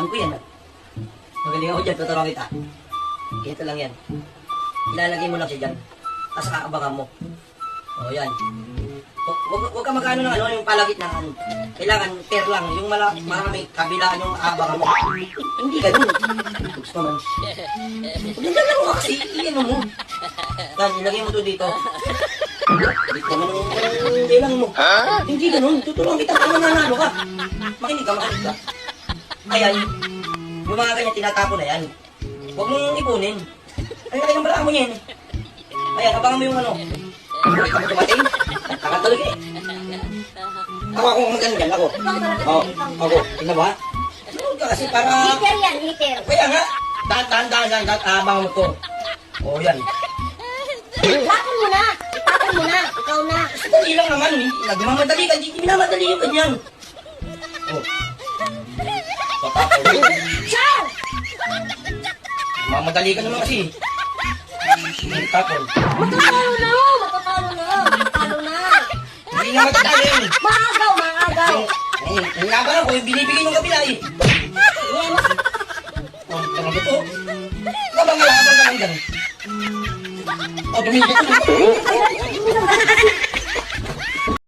ko yan. Magaling ako dyan, tuturuan kita. Ito lang yan. Ilalagay mo lang siya dyan. Tapos kaabangan mo. O, yan. Huwag ka magkano ng ano, yung palagit na ano. Kailangan pair lang. Yung marami kabilaan yung abangan mo. Hindi ganun. Gusto naman. Ganyan lang mo kasi. Iyan mo. Yan, ilagay mo to dito. Dito naman yung kailangan mo. Hindi ganun. Tuturuan kita kung nanalo ka. Makinig ka. Ayan. Yung mga ganyan, tinatapo na yan. Huwag mong ipunin. Ay, ang bala mo yan. Ayan, abangan mo yung ano. Hindi ka mo dumating. Takot talaga eh. Ako magandang ako. Oo, ako. Tingnan ba? Sunod ka kasi para... Heater yan, heater. Kaya nga. Dahan. Abangan mo to. Oo, yan. Ipatong mo na. Ipatong mo na. Ikaw na. Dali lang naman. Nagmamadali ka. Hindi minamadali yung ganyan. Oh. Papakaw. Siyaw! Mamadali ka naman kasi. Tapon. Matatalo na. Matatalo na. Matatalo na. Hindi nga matadali. Maagaw, maagaw. Ang laban ako, yung binibigay ng kabila eh. Yan. Oh, tama ba ito? Labang ka lang dyan. Oh, tumigil ka.